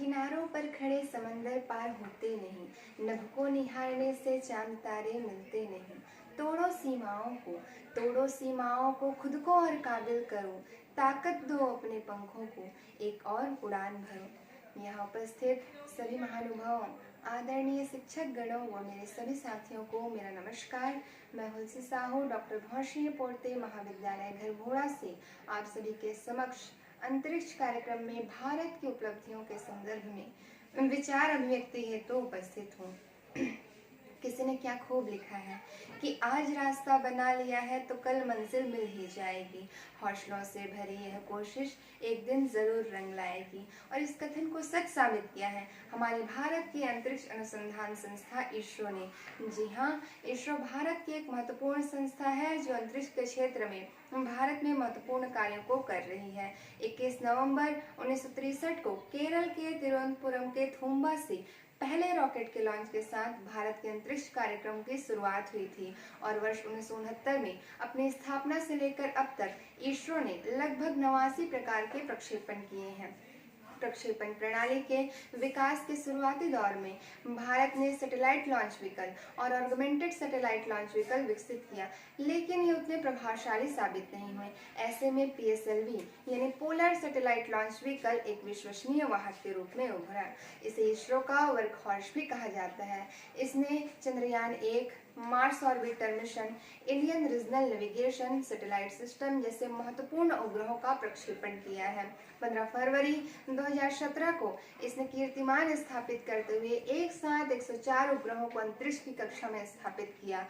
किनारों पर खड़े समंदर पार होते नहीं, नभ को निहारने से चांद तारे मिलते नहीं। तोड़ो सीमाओं को, खुद को और काबिल करो, ताकत दो अपने पंखों को, एक और उड़ान भरो। यहाँ उपस्थित सभी महानुभावों, आदरणीय शिक्षक गणों व मेरे सभी साथियों को मेरा नमस्कार। मैं हुलसी साहू डॉक्टर भौश्री पोर्ते महाविद्यालय घरघोड़ा से आप सभी के समक्ष अंतरिक्ष कार्यक्रम में भारत की उपलब्धियों के संदर्भ में विचार अभिव्यक्ति हेतु उपस्थित हूँ। किसी ने क्या खूब लिखा है कि आज रास्ता बना लिया है तो कल मंजिल मिल ही जाएगी। हौसलों से भरी यह कोशिश एक दिन जरूर रंग लाएगी। और इस कथन को सच साबित किया है हमारे भारत की अंतरिक्ष अनुसंधान संस्था इसरो ने। जी हाँ, इसरो भारत की एक महत्वपूर्ण संस्था है जो अंतरिक्ष के क्षेत्र में भारत में महत्वपूर्ण कार्यों को कर रही है। 21 नवंबर 1963 को केरल के तिरुवनंतपुरम के थूम्बा से पहले रॉकेट के लॉन्च के साथ भारत के अंतरिक्ष कार्यक्रम की शुरुआत हुई थी और वर्ष 1969 में अपनी स्थापना से लेकर अब तक इसरो ने लगभग 89 प्रकार के प्रक्षेपण किए हैं। प्रक्षेपण प्रणाली के विकास के शुरुआती दौर में भारत ने सैटेलाइट लॉन्च व्हीकल और ऑगमेंटेड सैटेलाइट लॉन्च व्हीकल विकसित किया, लेकिन ये उतने प्रभावशाली साबित नहीं हुए। ऐसे में PSLV यानी पोलर सैटेलाइट लॉन्च व्हीकल एक विश्वसनीय वाहक के रूप में उभरा। इसे इसरो का वर्कहॉर्स भी कहा जाता है। इसने Chandrayaan 1, Mars orbiter mission, Indian regional navigation satellite system जैसे महत्वपूर्ण उपग्रहों का प्रक्षेपण किया है। 15 फरवरी 2017 को इसने कीर्तिमान स्थापित करते हुए एक साथ 104 उपग्रहों को अंतरिक्ष की कक्षा में स्थापित किया,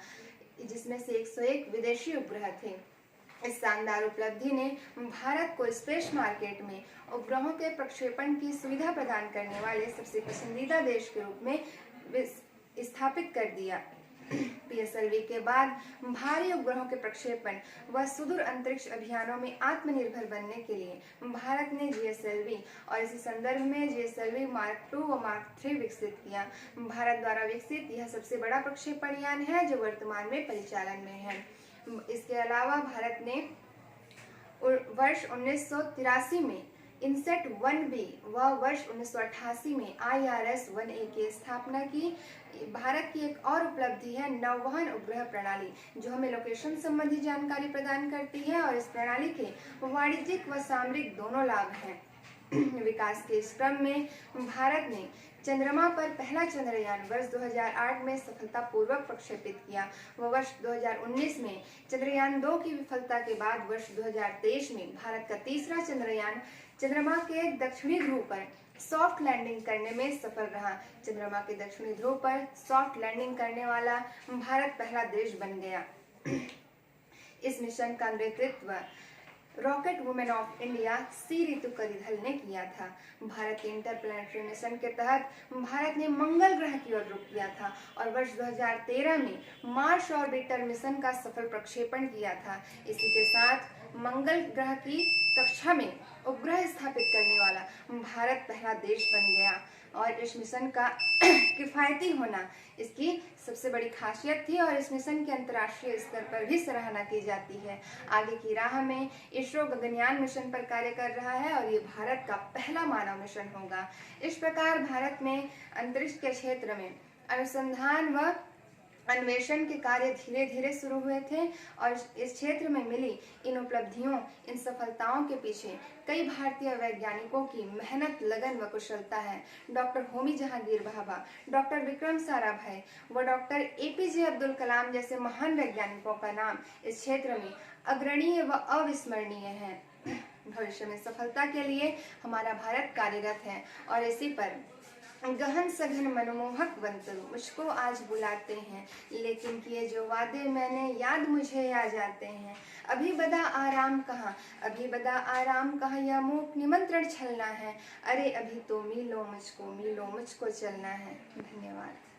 जिसमें से 101 विदेशी उपग्रह थे। इस शानदार उपलब्धि ने भारत को स्पेस मार्केट में उपग्रहों के प्रक्षेपण की सुविधा प्रदान करने वाले सबसे पसंदीदा देश के रूप में स्थापित कर दिया। PSLV के बाद भारी उपग्रहों के प्रक्षेपण व सुदूर अंतरिक्ष अभियानों में आत्मनिर्भर बनने के लिए भारत ने GSLV और इसी संदर्भ में GSLV Mark II व Mark III विकसित किया। भारत द्वारा विकसित यह सबसे बड़ा प्रक्षेपण यान है जो वर्तमान में परिचालन में है। इसके अलावा भारत ने वर्ष 1983 में इनसेट 1B व वर्ष 1988 में IRS-1A की स्थापना की। भारत की एक और उपलब्धि है नौवहन उपग्रह प्रणाली, जो हमें लोकेशन संबंधी जानकारी प्रदान करती है और इस प्रणाली के वाणिज्यिक व सामरिक दोनों लाभ हैं। विकास के इस क्रम में भारत ने चंद्रमा पर पहला चंद्रयान वर्ष 2008 में सफलतापूर्वक प्रक्षेपित किया व वर्ष 2019 में चंद्रयान 2 की विफलता के बाद वर्ष 2023 में भारत का तीसरा चंद्रयान चंद्रमा के दक्षिणी ध्रुव पर सॉफ्ट लैंडिंग करने में सफल रहा। चंद्रमा के दक्षिणी ध्रुव पर सॉफ्ट लैंडिंग करने वाला भारत पहला देश बन गया। इस मिशन का नेतृत्व रॉकेट वुमेन ऑफ इंडिया सी ऋतु करिधल ने किया था। भारत के इंटरप्लैनेटरी मिशन के तहत भारत ने मंगल ग्रह की ओर रुख किया था और वर्ष 2013 में मार्स ऑर्बिटर मिशन का सफल प्रक्षेपण किया था। इसी के साथ मंगल ग्रह की कक्षा में उपग्रह स्थापित करने वाला भारत पहला देश बन गया और इस मिशन का किफायती होना इसकी सबसे बड़ी खासियत थी और इस मिशन की अंतर्राष्ट्रीय स्तर पर भी सराहना की जाती है। आगे की राह में इसरो गगनयान मिशन पर कार्य कर रहा है और ये भारत का पहला मानव मिशन होगा। इस प्रकार भारत में अंतरिक्ष के क्षेत्र में अनुसंधान व अन्वेषण के कार्य धीरे धीरे शुरू हुए थे और इस क्षेत्र में मिली इन उपलब्धियों, इन सफलताओं के पीछे कई भारतीय वैज्ञानिकों की मेहनत, लगन व कुशलता है। डॉक्टर होमी जहांगीर भाभा, डॉक्टर विक्रम साराभाई व डॉक्टर APJ अब्दुल कलाम जैसे महान वैज्ञानिकों का नाम इस क्षेत्र में अग्रणीय व अविस्मरणीय है। भविष्य में सफलता के लिए हमारा भारत कार्यरत है और इसी पर गहन सघन मनमोहक बनकर मुझको आज बुलाते हैं, लेकिन किए जो वादे मैंने याद मुझे आ जाते हैं। अभी बदा आराम कहाँ, अभी बदा आराम कहाँ, या मूक निमंत्रण छलना है। अरे अभी तो मिलो मुझको चलना है। धन्यवाद।